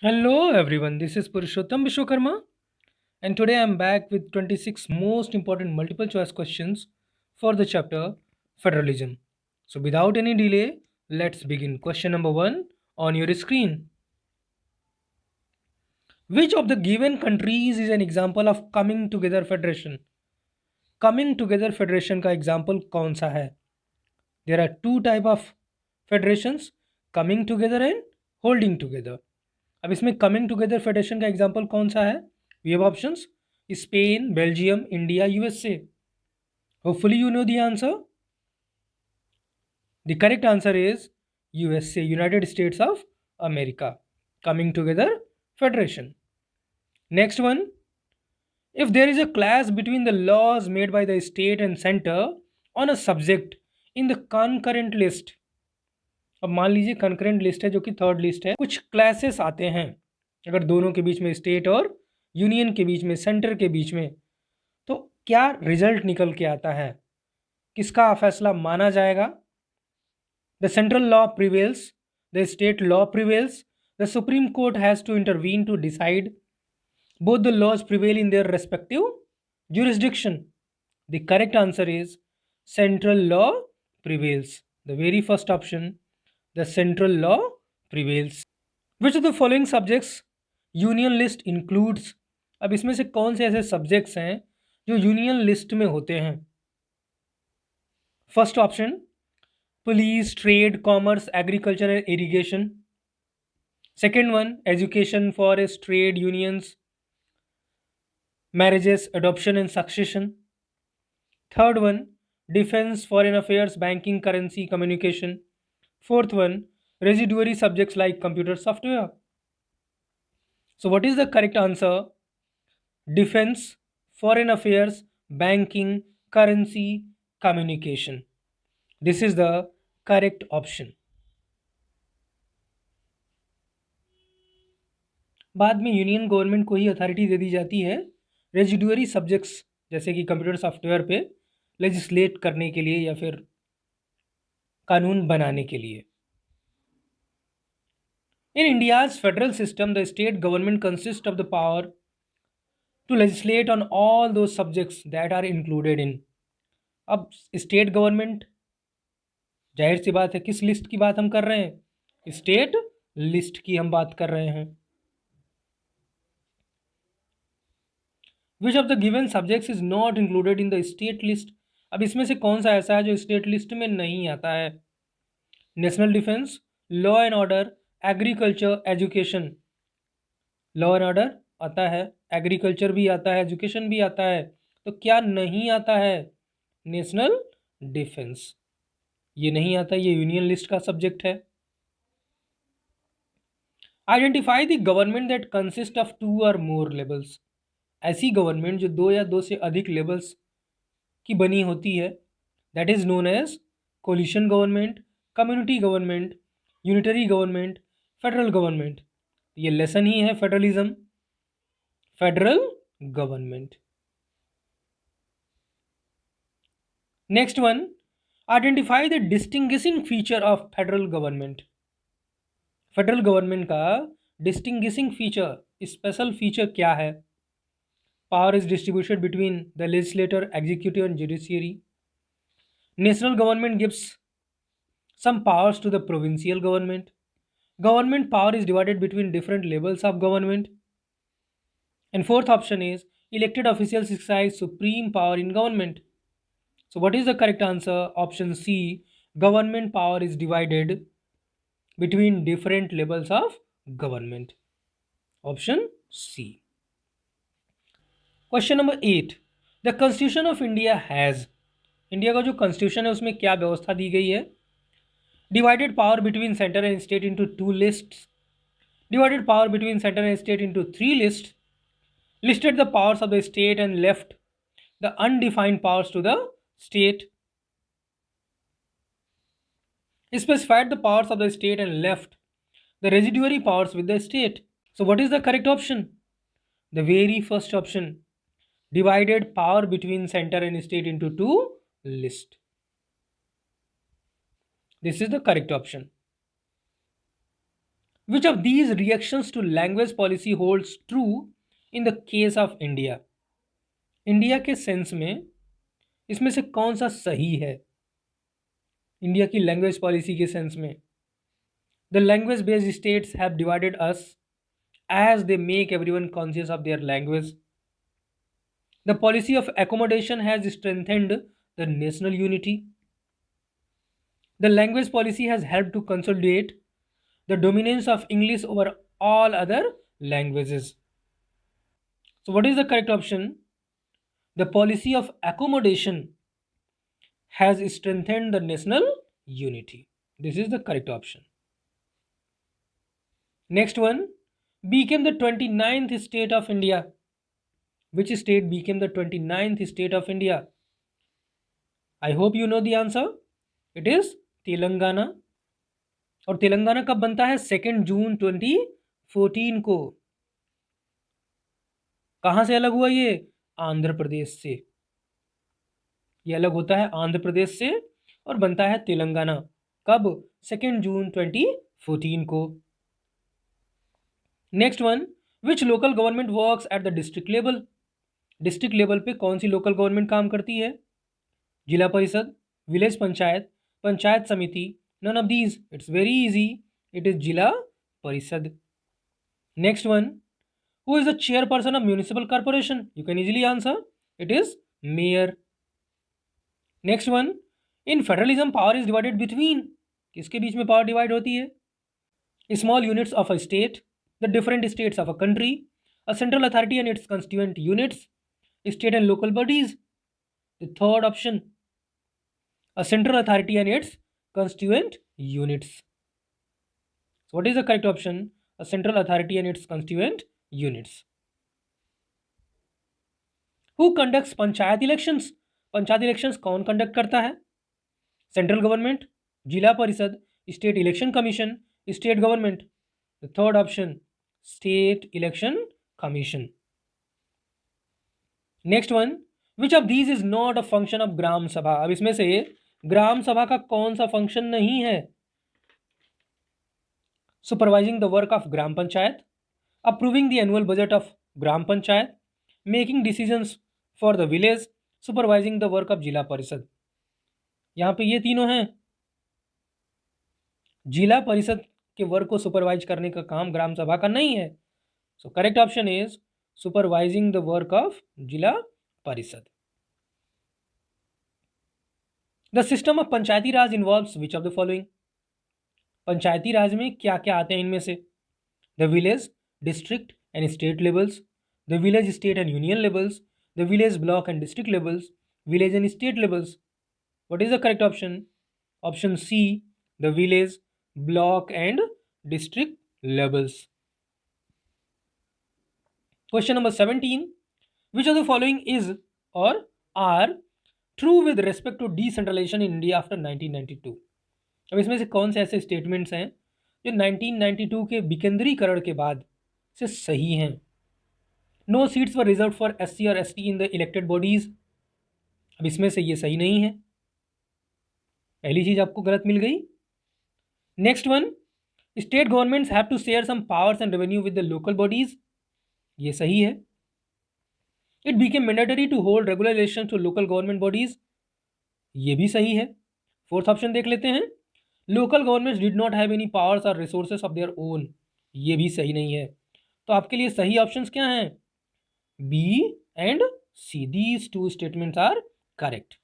Hello everyone, this is Purushottam Vishwakarma and today I am back with 26 most important multiple choice questions for the chapter Federalism. So without any delay, let's begin. Question number 1 on your screen. Which of the given countries is an example of coming together federation? Coming together federation का example कौन सा है? There are two type of federations, coming together and holding together. अब इसमें coming together federation का example कौन सा है? We have options Spain, Belgium, India, USA. Hopefully you know the answer. The correct answer is USA, United States of America. Coming together federation. Next one. If there is a clash between the laws made by the state and center on a subject in the concurrent list, अब मान लीजिए concurrent list है जो कि third list है, कुछ classes आते हैं अगर दोनों के बीच में, स्टेट और यूनियन के बीच में, सेंटर के बीच में, तो क्या रिजल्ट निकल के आता है? किसका फैसला माना जाएगा? The central law prevails, the state law prevails, the supreme court has to intervene to decide, both the laws prevail in their respective jurisdiction. The correct answer is central law prevails. The very first option, the central law prevails. Which of the following subjects union list includes? अब इसमें से कौन से ऐसे subjects हैं जो union list में होते हैं? First option, police, trade, commerce, agriculture and irrigation. Second one, education, forest, trade unions, marriages, adoption and succession. Third one, defense, foreign affairs, banking, currency, communication. Fourth one, residuary subjects like computer software. So what is the correct answer? Defense, foreign affairs, banking, currency, communication. This is the correct option. बाद में union government को ही authority दे दी जाती है residuary subjects जैसे कि computer software पे legislate करने के लिए या फिर कानून बनाने के लिए. In India's federal system the state government consist of the power to legislate on all those subjects that are included in. अब स्टेट गवर्नमेंट, जाहिर सी बात है किस लिस्ट की बात हम कर रहे हैं? स्टेट लिस्ट की हम बात कर रहे हैं. Which of the given subjects is not included in the state list? अब इसमें से कौन सा ऐसा है जो स्टेट लिस्ट में नहीं आता है? National defence, law and order, agriculture, education. Law and order आता है, एग्रीकल्चर भी आता है, एजुकेशन भी आता है, तो क्या नहीं आता है? National defence. ये नहीं आता, ये यूनियन लिस्ट का सब्जेक्ट है. Identify the government that consist of two और मोर लेवल्स. ऐसी गवर्नमेंट जो दो या दो से अधिक लेवल्स की बनी होती है, that is known as coalition government, community government, unitary government, federal government. ये लेसन ही है federalism, federal government. Next one, identify the distinguishing feature of federal government. Federal government का डिस्टिंग्विशिंग फीचर, स्पेशल फीचर क्या है? Power is distributed between the legislature, executive and judiciary. National government gives some powers to the provincial government. Government power is divided between different levels of government. And fourth option is elected officials exercise supreme power in government. So what is the correct answer? Option C, government power is divided between different levels of government. Option C. Question number 8, the constitution of India has. India का जो constitution है उसमें क्या व्यवस्था दी गई है? Divided power between centre and state into two lists, divided power between centre and state into three list, listed the powers of the state and left the undefined powers to the state, specified the powers of the state and left the residuary powers with the state. So what is the correct option? The very first option, divided power between center and state into two list. This is the correct option. Which of these reactions to language policy holds true in the case of India? India के sense में इसमें से कौन सा सही है India की language policy के सेंस में? The language based states have divided us as they make everyone conscious of their language. The policy of accommodation has strengthened the national unity. The language policy has helped to consolidate the dominance of English over all other languages. So, what is the correct option? The policy of accommodation has strengthened the national unity. This is the correct option. Next one, became the 29th state of India. Which state became the 29th state of India? I hope you know the answer. It is Telangana. और तेलंगाना कब बनता है? 2 जून 2014 को. कहाँ से अलग हुआ ये? आंध्र प्रदेश से. ये अलग होता है आंध्र प्रदेश से और बनता है तेलंगाना. कब? 2 जून 2014 को. Next one, which local government works at the district level? District level पे कौन सी लोकल गवर्नमेंट काम करती है? जिला परिषद, village panchayat, panchayat samiti, none of these. It's very easy, it is Zila Parishad. Next one, who is the chairperson of municipal corporation? You can easily answer, it is mayor. Next one, in federalism power is divided between? किसके बीच में power divide होती है? Small units of a state, the different states of a country, a central authority and its constituent units, state and local bodies. The third option, a central authority and its constituent units. So what is the correct option? A central authority and its constituent units. Who conducts panchayat elections? Panchayat elections कौन conduct करता है? Central government, जिला परिषद, state election commission, state government. The third option, state election commission. Next one, which of these is not a function of gram sabha? अब इसमें से ग्राम सभा का कौन सा फंक्शन नहीं है? Supervising the work of gram panchayat, approving the annual budget of gram panchayat, making decisions for the village, supervising the work of जिला परिषद. यहाँ पे ये तीनों हैं. जिला परिषद के वर्क को सुपरवाइज करने का काम ग्राम सभा का नहीं है. So correct option is supervising the work of Jila Parishad. The system of Panchayati Raj involves which of the following? पंचायती राज में क्या क्या आते हैं इनमें से? The village, district and state levels, the village, state and union levels, the village, block and district levels, village and state levels. What is the correct option? Option C, the village, block and district levels. Question number 17, which of the following is or are true with respect to decentralization in India after 1992? अब इसमें से कौन से ऐसे statements हैं जो 1992 के विकेंद्रीकरण के बाद से सही हैं? No seats were reserved for SC और ST in the elected bodies. अब इसमें से ये सही नहीं है. पहली चीज आपको गलत मिल गई. Next one, state governments have to share some powers and revenue with the local bodies. ये सही है. It became mandatory to hold regular election to local government bodies. ये भी सही है. फोर्थ ऑप्शन देख लेते हैं. Local governments did not have any powers और रिसोर्सेस ऑफ देयर ओन. ये भी सही नहीं है. तो आपके लिए सही ऑप्शंस क्या हैं? B and C. These two statements are correct.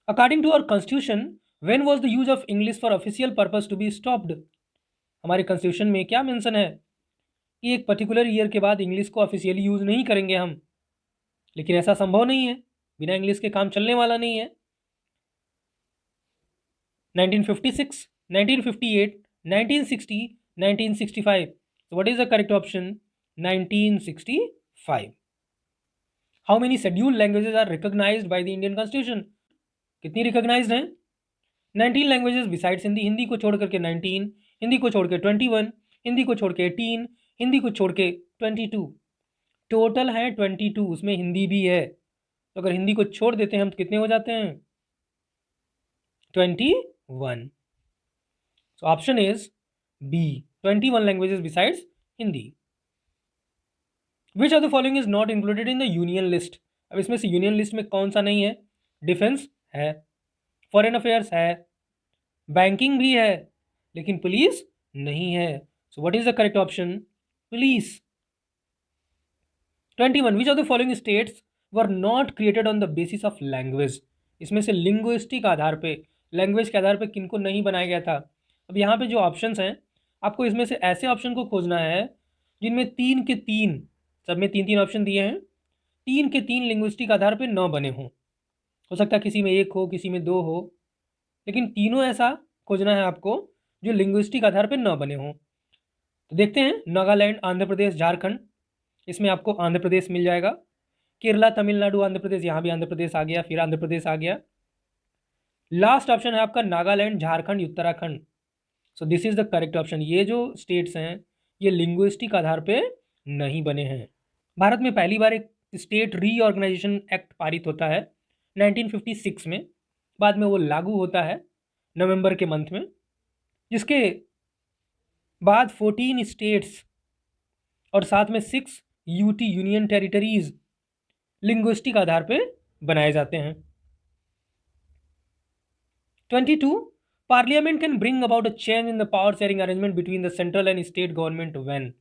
According to our constitution, when was the use of English for official purpose to be stopped? हमारे कॉन्स्टिट्यूशन में क्या मेंशन है कि एक पर्टिकुलर ईयर के बाद इंग्लिश को ऑफिशियली यूज़ नहीं करेंगे हम. लेकिन ऐसा संभव नहीं है. बिना इंग्लिश के काम चलने वाला नहीं है. 1956, 1958, 1960, 1965. So what is the correct option? 1965. How many scheduled languages are recognized by the Indian Constitution? कितनी रिकॉग्नाइज्ड हैं? 19 लैंग्वेजेस बिसाइड्स हिंदी. हिंदी को छोड़ करके 19, हिंदी को छोड़ के 21, हिंदी को छोड़ के 18, हिंदी को छोड़ के 22. टोटल है 22, उसमें हिंदी भी है. तो अगर हिंदी को छोड़ देते हैं हम तो कितने हो जाते हैं? 21. So option is B. 21 languages besides Hindi. Which of the following is not included in the union list? अब इसमें से यूनियन लिस्ट में कौन सा नहीं है? डिफेंस है, फॉरेन अफेयर्स है, बैंकिंग भी है, लेकिन पुलिस नहीं है. So what is the correct option? Police. 21. Which of the following states were not created on the basis of language? इसमें से लिंग्विस्टिक आधार पे, लैंग्वेज के आधार पे किनको नहीं बनाया गया था? अब यहाँ पे जो ऑप्शंस हैं, आपको इसमें से ऐसे ऑप्शन को खोजना है जिनमें 3 के 3, सब में 3 3 ऑप्शन दिए हैं, 3 के 3 लिंग्विस्टिक आधार पे न बने हों. हो सकता है किसी में 1 हो, किसी में 2 हो, लेकिन तीनों ऐसा खोजना है आपको जो लिंग्विस्टिक आधार पे न बने हों. तो देखते हैं, नागालैंड, आंध्र प्रदेश, झारखंड, इसमें आपको आंध्र प्रदेश मिल जाएगा. केरला, तमिलनाडु, आंध्र प्रदेश, यहाँ भी आंध्र प्रदेश आ गया, फिर आंध्र प्रदेश आ गया. लास्ट ऑप्शन है आपका Nagaland, Jharkhand, Uttarakhand. So this is the correct option. ये जो स्टेट्स हैं ये लिंग्विस्टिक आधार पे नहीं बने हैं. भारत में पहली बार एक स्टेट रीऑर्गेनाइजेशन एक्ट पारित होता है 1956 में. बाद में वो लागू होता है नवंबर के मंथ में, जिसके बाद 14 स्टेट्स और साथ में 6 यूटी यूनियन टेरिटरीज लिंग्विस्टिक आधार पे बनाए जाते हैं. 22. Parliament can bring about a change in the power sharing arrangement between the central and state government when?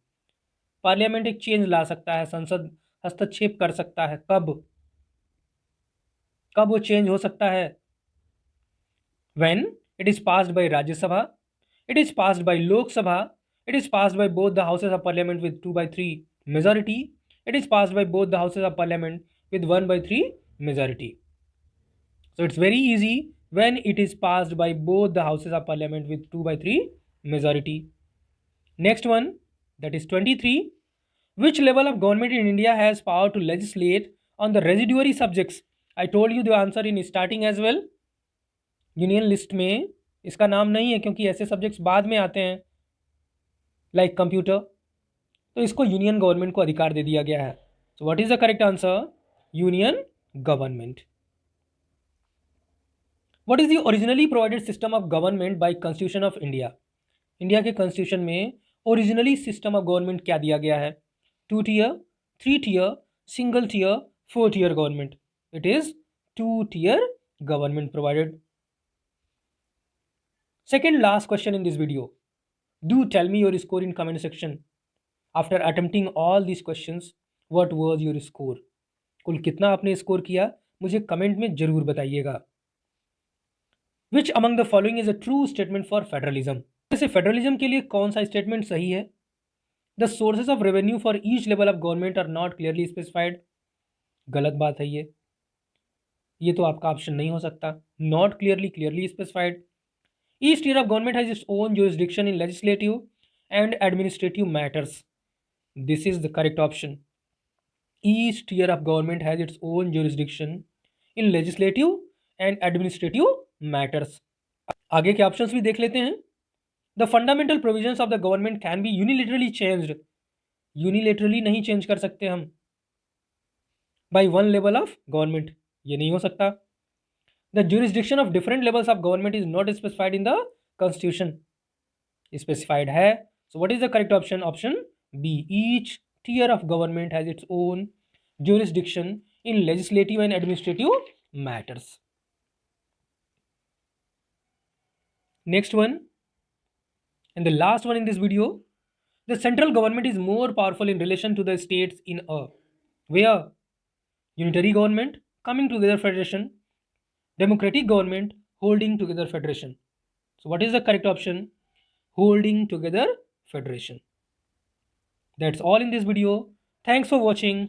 Parliament एक चेंज ला सकता है, संसद हस्तक्षेप कर सकता है. कब कब वो चेंज हो सकता है? When it is passed by Rajya Sabha, it is passed by Lok Sabha, it is passed by both the houses of parliament with 2/3 majority, it is passed by both the houses of parliament with 1/3 majority. So it's very easy, when it is passed by both the houses of parliament with 2/3 majority. Next one, that is 23. Which level of government in India has power to legislate on the residuary subjects? I told you the answer in starting as well. Union list में इसका नाम नहीं है क्योंकि ऐसे subjects बाद में आते हैं, लाइक कंप्यूटर. तो इसको यूनियन गवर्नमेंट को अधिकार दे दिया गया है. So what is the correct answer? Union government. What is the originally provided system of government by constitution of India? India के कॉन्स्टिट्यूशन में ओरिजिनली सिस्टम ऑफ गवर्नमेंट क्या दिया गया है? 2 tier, 3 tier, single tier, 4 tier government. It is 2 tier government provided. Second last question in this video. Do tell me your score in comment section. After attempting all these questions, what was your score? कुल कितना आपने score किया मुझे comment में जरूर बताइएगा. Which among the following is a true statement for federalism? जैसे federalism के लिए कौन सा स्टेटमेंट सही है? The sources of revenue for each level of government are not clearly specified. गलत बात है ये तो आपका ऑप्शन नहीं हो सकता. Not clearly specified. Each tier of government has its own jurisdiction in legislative and administrative matters. This is the correct option. Each tier of government has its own jurisdiction in legislative and administrative matters. आगे के options भी देख लेते हैं. The fundamental provisions of the government can be unilaterally changed. Unilaterally नहीं change कर सकते हम. By one level of government, ये नहीं हो सकता. The jurisdiction of different levels of government is not specified in the constitution. Specified है. So what is the correct option? Option B. Each tier of government has its own jurisdiction in legislative and administrative matters. Next one, and the last one in this video. The central government is more powerful in relation to the states in a where? Unitary government coming together federation, democratic government holding together federation. So what is the correct option? Holding together federation. That's all in this video. Thanks for watching.